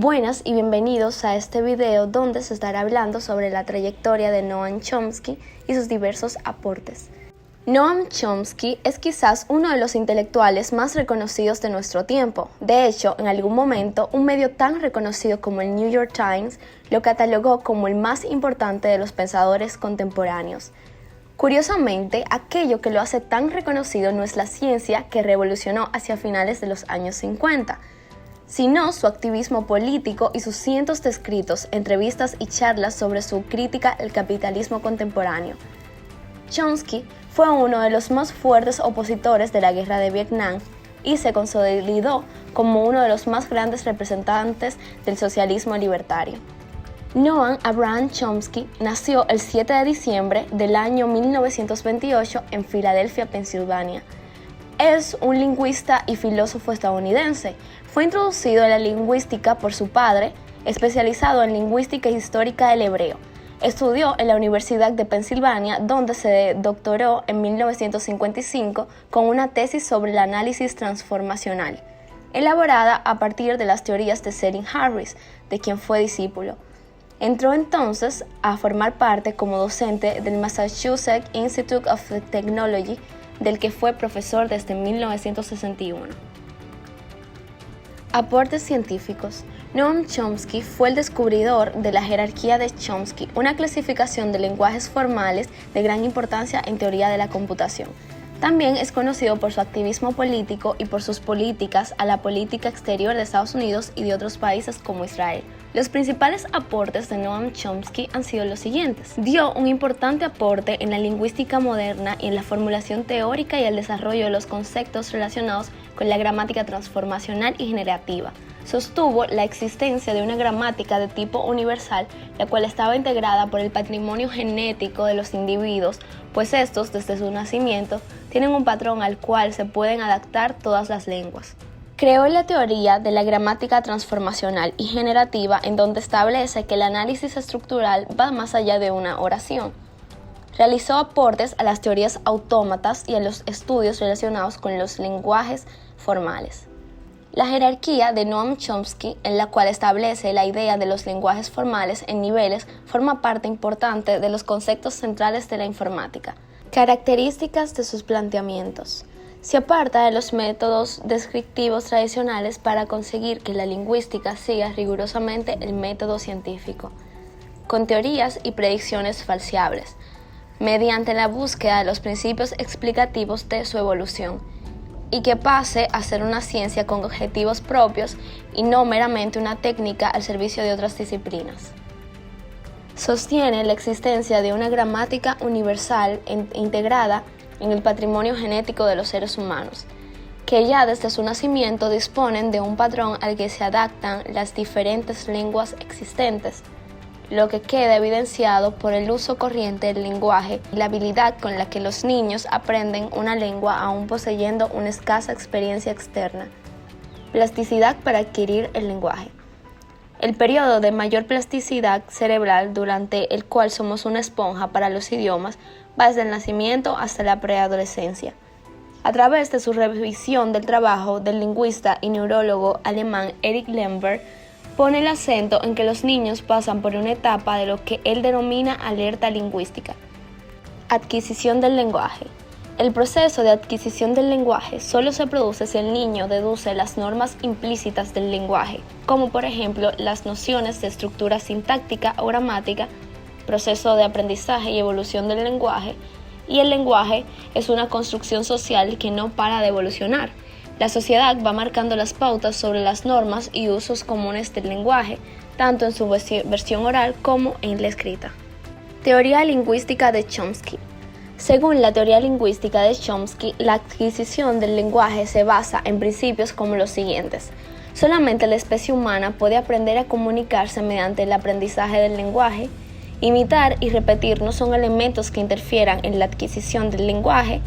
Buenas y bienvenidos a este video donde se estará hablando sobre la trayectoria de Noam Chomsky y sus diversos aportes. Noam Chomsky es quizás uno de los intelectuales más reconocidos de nuestro tiempo. De hecho, en algún momento, un medio tan reconocido como el New York Times lo catalogó como el más importante de los pensadores contemporáneos. Curiosamente, aquello que lo hace tan reconocido no es la ciencia que revolucionó hacia finales de los años 50, sino su activismo político y sus cientos de escritos, entrevistas y charlas sobre su crítica al capitalismo contemporáneo. Chomsky fue uno de los más fuertes opositores de la guerra de Vietnam y se consolidó como uno de los más grandes representantes del socialismo libertario. Noam Abraham Chomsky nació el 7 de diciembre del año 1928 en Filadelfia, Pensilvania. Es un lingüista y filósofo estadounidense. Fue introducido en la lingüística por su padre, especializado en lingüística histórica del hebreo. Estudió en la Universidad de Pensilvania, donde se doctoró en 1955 con una tesis sobre el análisis transformacional, elaborada a partir de las teorías de Selin Harris, de quien fue discípulo. Entró entonces a formar parte como docente del Massachusetts Institute of Technology, del que fue profesor desde 1961. Aportes científicos. Noam Chomsky fue el descubridor de la jerarquía de Chomsky, una clasificación de lenguajes formales de gran importancia en teoría de la computación. También es conocido por su activismo político y por sus políticas a la política exterior de Estados Unidos y de otros países como Israel. Los principales aportes de Noam Chomsky han sido los siguientes. Dio un importante aporte en la lingüística moderna y en la formulación teórica y el desarrollo de los conceptos relacionados con la gramática transformacional y generativa. Sostuvo la existencia de una gramática de tipo universal, la cual estaba integrada por el patrimonio genético de los individuos, pues estos, desde su nacimiento, tienen un patrón al cual se pueden adaptar todas las lenguas. Creó la teoría de la gramática transformacional y generativa, en donde establece que el análisis estructural va más allá de una oración. Realizó aportes a las teorías autómatas y a los estudios relacionados con los lenguajes formales. La jerarquía de Noam Chomsky, en la cual establece la idea de los lenguajes formales en niveles, forma parte importante de los conceptos centrales de la informática. Características de sus planteamientos. Se aparta de los métodos descriptivos tradicionales para conseguir que la lingüística siga rigurosamente el método científico, con teorías y predicciones falseables, mediante la búsqueda de los principios explicativos de su evolución, y que pase a ser una ciencia con objetivos propios y no meramente una técnica al servicio de otras disciplinas. Sostiene la existencia de una gramática universal integrada en el patrimonio genético de los seres humanos, que ya desde su nacimiento disponen de un patrón al que se adaptan las diferentes lenguas existentes, lo que queda evidenciado por el uso corriente del lenguaje y la habilidad con la que los niños aprenden una lengua aún poseyendo una escasa experiencia externa. Plasticidad para adquirir el lenguaje. El periodo de mayor plasticidad cerebral durante el cual somos una esponja para los idiomas va desde el nacimiento hasta la preadolescencia. A través de su revisión del trabajo del lingüista y neurólogo alemán Eric Lemberg, pone el acento en que los niños pasan por una etapa de lo que él denomina alerta lingüística. Adquisición del lenguaje. El proceso de adquisición del lenguaje solo se produce si el niño deduce las normas implícitas del lenguaje, como por ejemplo las nociones de estructura sintáctica o gramática, proceso de aprendizaje y evolución del lenguaje, y el lenguaje es una construcción social que no para de evolucionar. La sociedad va marcando las pautas sobre las normas y usos comunes del lenguaje, tanto en su versión oral como en la escrita. Teoría lingüística de Chomsky. Según la teoría lingüística de Chomsky, la adquisición del lenguaje se basa en principios como los siguientes. Solamente la especie humana puede aprender a comunicarse mediante el aprendizaje del lenguaje. Imitar y repetir no son elementos que interfieran en la adquisición del lenguaje.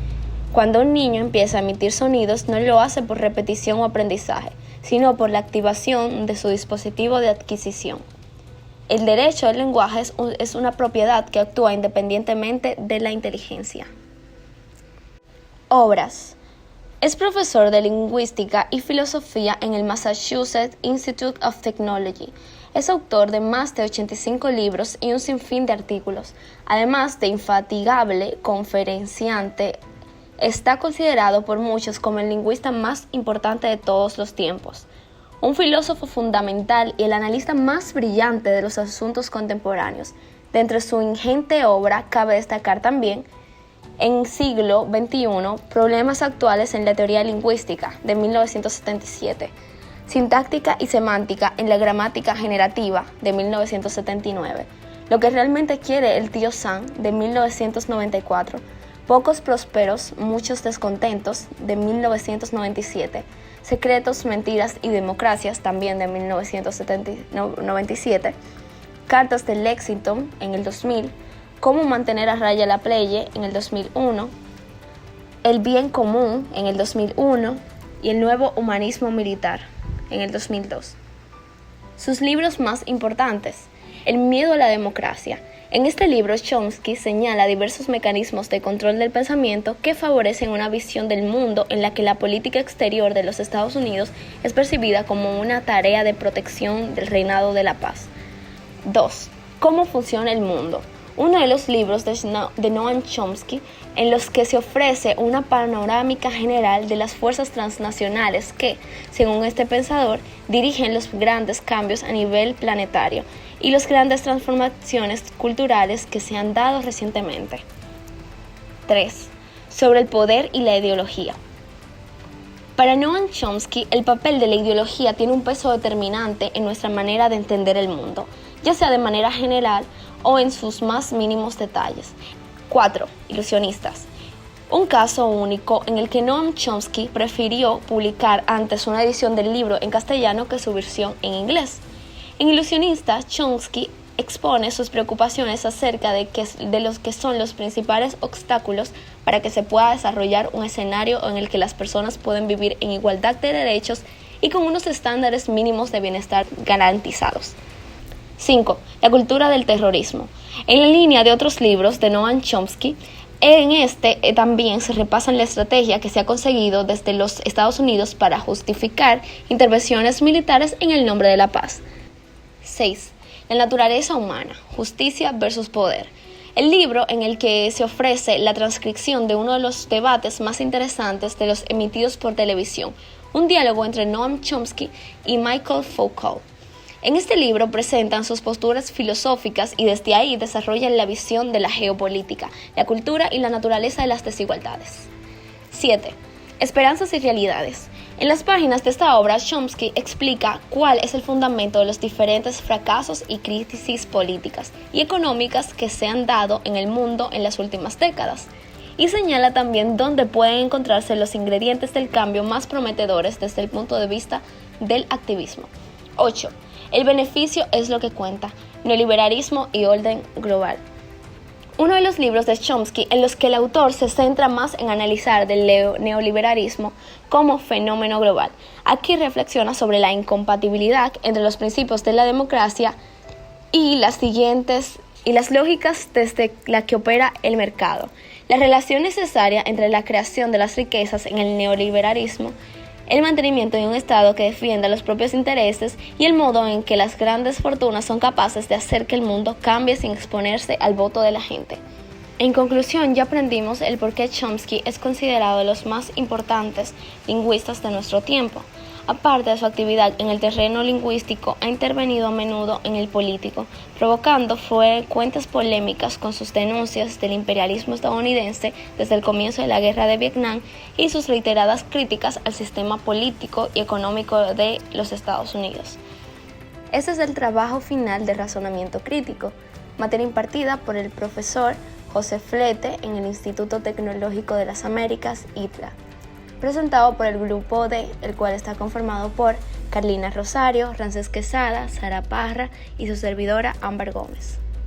Cuando un niño empieza a emitir sonidos, no lo hace por repetición o aprendizaje, sino por la activación de su dispositivo de adquisición. El derecho al lenguaje es una propiedad que actúa independientemente de la inteligencia. Obras. Es profesor de lingüística y filosofía en el Massachusetts Institute of Technology. Es autor de más de 85 libros y un sinfín de artículos. Además de infatigable conferenciante, está considerado por muchos como el lingüista más importante de todos los tiempos, un filósofo fundamental y el analista más brillante de los asuntos contemporáneos. De entre su ingente obra cabe destacar también en siglo XXI, Problemas actuales en la teoría lingüística, de 1977, Sintáctica y semántica en la gramática generativa, de 1979, Lo que realmente quiere el tío Sam, de 1994, Pocos prósperos, muchos descontentos, de 1997, Secretos, mentiras y democracias, también de 1997, Cartas de Lexington, en el 2000, Cómo mantener a raya la plebe, en el 2001, El bien común, en el 2001, y El nuevo humanismo militar, en el 2002. Sus libros más importantes: El miedo a la democracia. En este libro, Chomsky señala diversos mecanismos de control del pensamiento que favorecen una visión del mundo en la que la política exterior de los Estados Unidos es percibida como una tarea de protección del reinado de la paz. 2. ¿Cómo funciona el mundo? Uno de los libros de Noam Chomsky en los que se ofrece una panorámica general de las fuerzas transnacionales que, según este pensador, dirigen los grandes cambios a nivel planetario y las grandes transformaciones culturales que se han dado recientemente. 3. Sobre el poder y la ideología. Para Noam Chomsky, el papel de la ideología tiene un peso determinante en nuestra manera de entender el mundo, ya sea de manera general o en sus más mínimos detalles. 4. Ilusionistas. Un caso único en el que Noam Chomsky prefirió publicar antes una edición del libro en castellano que su versión en inglés. En Ilusionistas, Chomsky expone sus preocupaciones acerca de los que son los principales obstáculos para que se pueda desarrollar un escenario en el que las personas pueden vivir en igualdad de derechos y con unos estándares mínimos de bienestar garantizados. 5. La cultura del terrorismo. En la línea de otros libros de Noam Chomsky, en este también se repasan la estrategia que se ha conseguido desde los Estados Unidos para justificar intervenciones militares en el nombre de la paz. 6. La naturaleza humana, justicia versus poder. El libro en el que se ofrece la transcripción de uno de los debates más interesantes de los emitidos por televisión, un diálogo entre Noam Chomsky y Michael Foucault. En este libro presentan sus posturas filosóficas y desde ahí desarrollan la visión de la geopolítica, la cultura y la naturaleza de las desigualdades. 7. Esperanzas y realidades. En las páginas de esta obra, Chomsky explica cuál es el fundamento de los diferentes fracasos y crisis políticas y económicas que se han dado en el mundo en las últimas décadas, y señala también dónde pueden encontrarse los ingredientes del cambio más prometedores desde el punto de vista del activismo. 8. El beneficio es lo que cuenta, neoliberalismo y orden global. Uno de los libros de Chomsky en los que el autor se centra más en analizar el neoliberalismo como fenómeno global. Aquí reflexiona sobre la incompatibilidad entre los principios de la democracia y las lógicas desde la que opera el mercado. La relación necesaria entre la creación de las riquezas en el neoliberalismo, el mantenimiento de un Estado que defienda los propios intereses y el modo en que las grandes fortunas son capaces de hacer que el mundo cambie sin exponerse al voto de la gente. En conclusión, ya aprendimos el por qué Chomsky es considerado de los más importantes lingüistas de nuestro tiempo. Aparte de su actividad en el terreno lingüístico, ha intervenido a menudo en el político, provocando frecuentes polémicas con sus denuncias del imperialismo estadounidense desde el comienzo de la Guerra de Vietnam y sus reiteradas críticas al sistema político y económico de los Estados Unidos. Este es el trabajo final de razonamiento crítico, materia impartida por el profesor José Flete en el Instituto Tecnológico de las Américas, ITLA. Presentado por el grupo D, el cual está conformado por Carlina Rosario, Rances Quesada, Sara Parra y su servidora Ámbar Gómez.